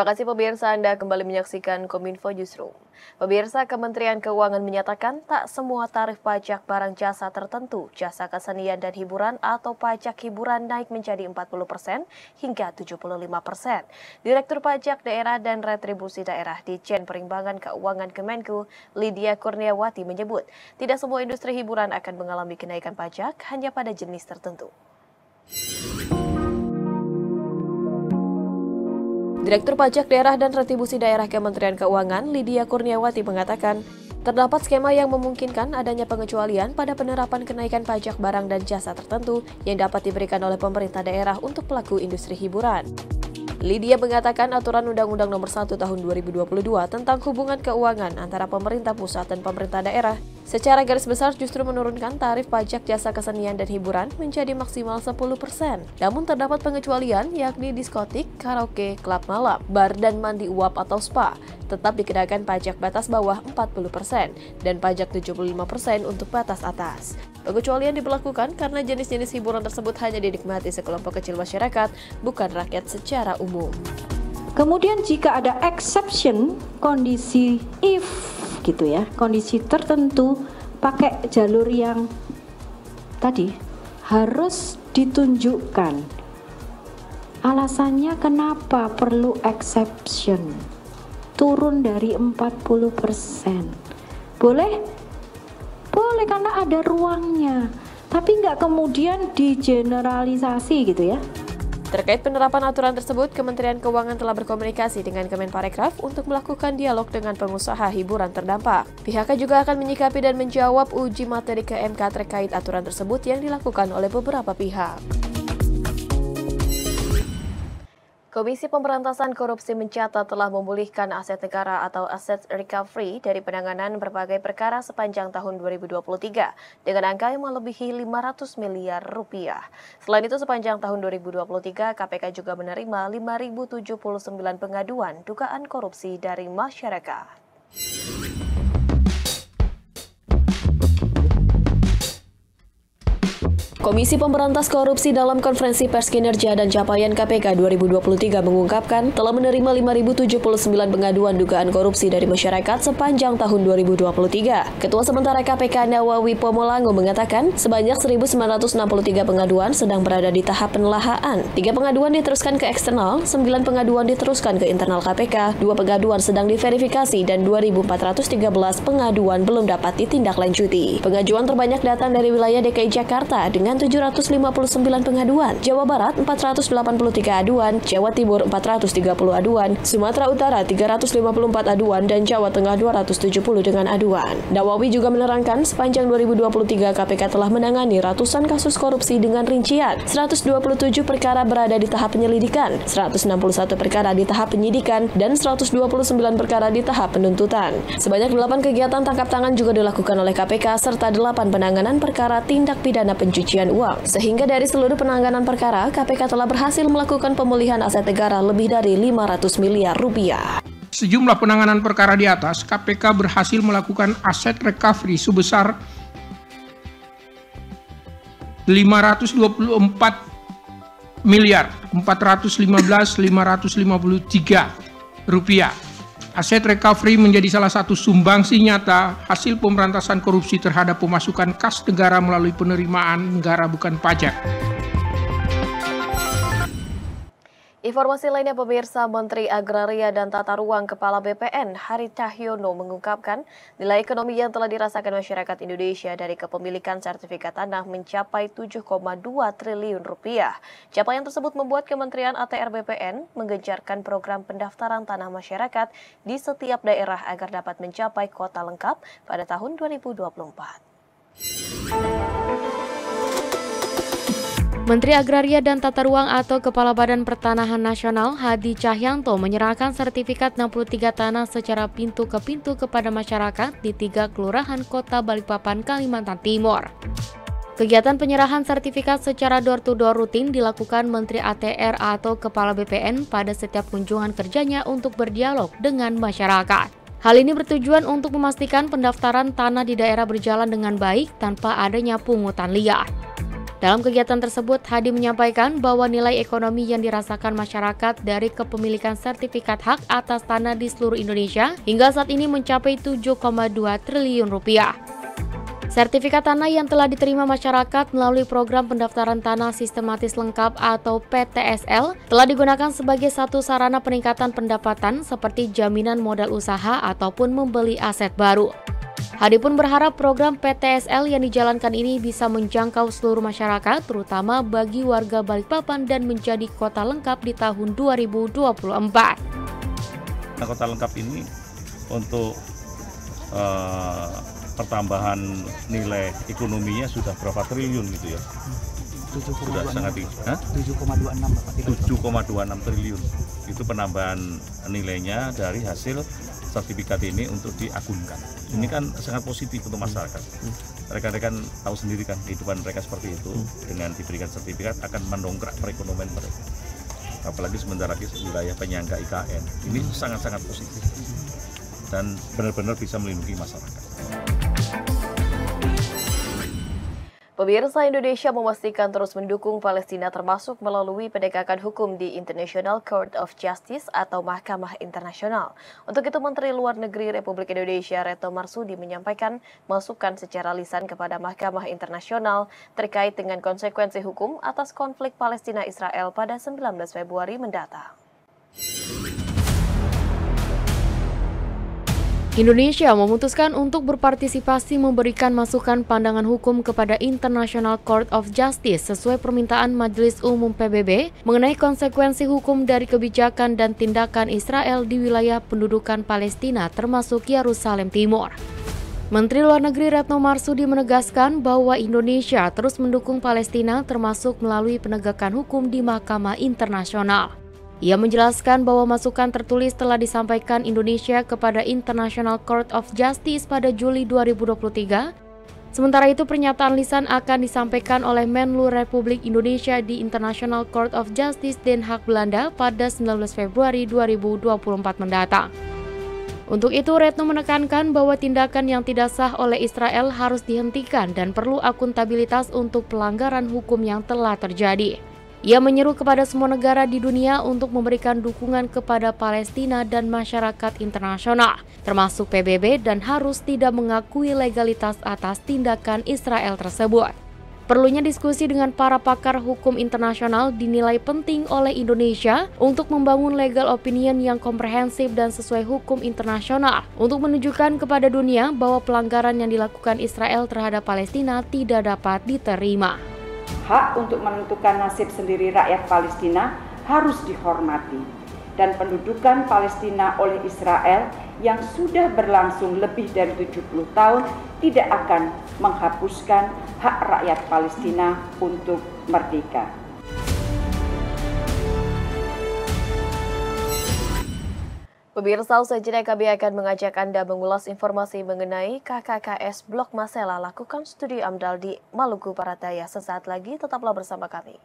Terima kasih pemirsa, Anda kembali menyaksikan Kominfo Newsroom. Pemirsa, Kementerian Keuangan menyatakan tak semua tarif pajak barang jasa tertentu, jasa kesenian dan hiburan atau pajak hiburan naik menjadi 40% hingga 75%. Direktur Pajak Daerah dan Retribusi Daerah Ditjen Perimbangan Keuangan Kemenku, Lydia Kurniawati menyebut, tidak semua industri hiburan akan mengalami kenaikan pajak hanya pada jenis tertentu. Direktur Pajak Daerah dan Retribusi Daerah Kementerian Keuangan, Lydia Kurniawati mengatakan, terdapat skema yang memungkinkan adanya pengecualian pada penerapan kenaikan pajak barang dan jasa tertentu yang dapat diberikan oleh pemerintah daerah untuk pelaku industri hiburan. Lydia mengatakan aturan Undang-Undang Nomor 1 Tahun 2022 tentang hubungan keuangan antara pemerintah pusat dan pemerintah daerah secara garis besar justru menurunkan tarif pajak jasa kesenian dan hiburan menjadi maksimal 10%. Namun terdapat pengecualian yakni diskotik, karaoke, klub malam, bar dan mandi uap atau spa tetap dikenakan pajak batas bawah 40% dan pajak 75% untuk batas atas. Pengecualian diberlakukan karena jenis-jenis hiburan tersebut hanya dinikmati sekelompok kecil masyarakat, bukan rakyat secara umum. Kemudian jika ada exception, kondisi if gitu ya, kondisi tertentu pakai jalur yang tadi harus ditunjukkan. Alasannya kenapa perlu exception? Turun dari 40%. Boleh? Boleh karena ada ruangnya, tapi nggak kemudian digeneralisasi gitu ya. Terkait penerapan aturan tersebut, Kementerian Keuangan telah berkomunikasi dengan Kemenparekraf untuk melakukan dialog dengan pengusaha hiburan terdampak. Pihaknya juga akan menyikapi dan menjawab uji materi ke MK terkait aturan tersebut yang dilakukan oleh beberapa pihak. Komisi Pemberantasan Korupsi mencatat telah memulihkan aset negara atau aset recovery dari penanganan berbagai perkara sepanjang tahun 2023 dengan angka yang melebihi 500 miliar rupiah. Selain itu, sepanjang tahun 2023, KPK juga menerima 5.079 pengaduan dugaan korupsi dari masyarakat. Komisi Pemberantas Korupsi dalam Konferensi Pers Kinerja dan Capaian KPK 2023 mengungkapkan telah menerima 5.079 pengaduan dugaan korupsi dari masyarakat sepanjang tahun 2023. Ketua Sementara KPK Nawawi Pomolango mengatakan sebanyak 1.963 pengaduan sedang berada di tahap penelahaan. 3 pengaduan diteruskan ke eksternal, 9 pengaduan diteruskan ke internal KPK, 2 pengaduan sedang diverifikasi dan 2.413 pengaduan belum dapat ditindaklanjuti. Pengajuan terbanyak datang dari wilayah DKI Jakarta dengan 759 pengaduan, Jawa Barat 483 aduan, Jawa Timur 430 aduan, Sumatera Utara 354 aduan, dan Jawa Tengah 270 dengan aduan. Nawawi juga menerangkan sepanjang 2023 KPK telah menangani ratusan kasus korupsi dengan rincian 127 perkara berada di tahap penyelidikan, 161 perkara di tahap penyidikan, dan 129 perkara di tahap penuntutan. Sebanyak 8 kegiatan tangkap tangan juga dilakukan oleh KPK serta 8 penanganan perkara tindak pidana pencucian uang. Sehingga dari seluruh penanganan perkara, KPK telah berhasil melakukan pemulihan aset negara lebih dari 500 miliar rupiah. Sejumlah penanganan perkara di atas, KPK berhasil melakukan aset recovery sebesar 524 miliar 415.553 rupiah. Aset recovery menjadi salah satu sumbangsi nyata hasil pemberantasan korupsi terhadap pemasukan kas negara melalui penerimaan negara bukan pajak. Informasi lainnya pemirsa, Menteri Agraria dan Tata Ruang Kepala BPN Hari Cahyono mengungkapkan nilai ekonomi yang telah dirasakan masyarakat Indonesia dari kepemilikan sertifikat tanah mencapai 7,2 triliun rupiah. Capaian tersebut membuat Kementerian ATR BPN menggencarkan program pendaftaran tanah masyarakat di setiap daerah agar dapat mencapai kota lengkap pada tahun 2024. Menteri Agraria dan Tata Ruang atau Kepala Badan Pertanahan Nasional Hadi Cahyanto menyerahkan sertifikat 63 tanah secara pintu ke pintu kepada masyarakat di 3 kelurahan Kota Balikpapan, Kalimantan Timur. Kegiatan penyerahan sertifikat secara door-to-door rutin dilakukan Menteri ATR atau Kepala BPN pada setiap kunjungan kerjanya untuk berdialog dengan masyarakat. Hal ini bertujuan untuk memastikan pendaftaran tanah di daerah berjalan dengan baik tanpa adanya pungutan liar. Dalam kegiatan tersebut, Hadi menyampaikan bahwa nilai ekonomi yang dirasakan masyarakat dari kepemilikan sertifikat hak atas tanah di seluruh Indonesia hingga saat ini mencapai 7,2 triliun rupiah. Sertifikat tanah yang telah diterima masyarakat melalui program pendaftaran tanah sistematis lengkap atau PTSL telah digunakan sebagai satu sarana peningkatan pendapatan seperti jaminan modal usaha ataupun membeli aset baru. Hadi pun berharap program PTSL yang dijalankan ini bisa menjangkau seluruh masyarakat, terutama bagi warga Balikpapan dan menjadi kota lengkap di tahun 2024. Kota lengkap ini untuk pertambahan nilai ekonominya sudah berapa triliun gitu ya? 7,26 triliun. Itu penambahan nilainya dari hasil sertifikat ini untuk diagunkan. Ini kan sangat positif untuk masyarakat. Rekan-rekan tahu sendiri kan kehidupan mereka seperti itu. Dengan diberikan sertifikat akan mendongkrak perekonomian mereka. Apalagi sebentar lagi wilayah penyangga IKN. Ini sangat-sangat positif dan benar-benar bisa melindungi masyarakat. Pemirsa, Indonesia memastikan terus mendukung Palestina termasuk melalui penegakan hukum di International Court of Justice atau Mahkamah Internasional. Untuk itu, Menteri Luar Negeri Republik Indonesia Retno Marsudi menyampaikan masukan secara lisan kepada Mahkamah Internasional terkait dengan konsekuensi hukum atas konflik Palestina-Israel pada 19 Februari mendatang. Indonesia memutuskan untuk berpartisipasi memberikan masukan pandangan hukum kepada International Court of Justice sesuai permintaan Majelis Umum PBB mengenai konsekuensi hukum dari kebijakan dan tindakan Israel di wilayah pendudukan Palestina termasuk Yerusalem Timur. Menteri Luar Negeri Retno Marsudi menegaskan bahwa Indonesia terus mendukung Palestina termasuk melalui penegakan hukum di Mahkamah Internasional. Ia menjelaskan bahwa masukan tertulis telah disampaikan Indonesia kepada International Court of Justice pada Juli 2023. Sementara itu, pernyataan lisan akan disampaikan oleh Menlu Republik Indonesia di International Court of Justice Den Haag, Belanda pada 19 Februari 2024 mendatang. Untuk itu, Retno menekankan bahwa tindakan yang tidak sah oleh Israel harus dihentikan dan perlu akuntabilitas untuk pelanggaran hukum yang telah terjadi. Ia menyeru kepada semua negara di dunia untuk memberikan dukungan kepada Palestina dan masyarakat internasional, termasuk PBB, dan harus tidak mengakui legalitas atas tindakan Israel tersebut. Perlunya diskusi dengan para pakar hukum internasional dinilai penting oleh Indonesia untuk membangun legal opinion yang komprehensif dan sesuai hukum internasional untuk menunjukkan kepada dunia bahwa pelanggaran yang dilakukan Israel terhadap Palestina tidak dapat diterima. Hak untuk menentukan nasib sendiri rakyat Palestina harus dihormati, dan pendudukan Palestina oleh Israel yang sudah berlangsung lebih dari 70 tahun tidak akan menghapuskan hak rakyat Palestina untuk merdeka. Pemirsa, usai jeda kami akan mengajak Anda mengulas informasi mengenai KKKS Blok Masela lakukan studi AMDAL di Maluku Barat Daya. Sesaat lagi tetaplah bersama kami.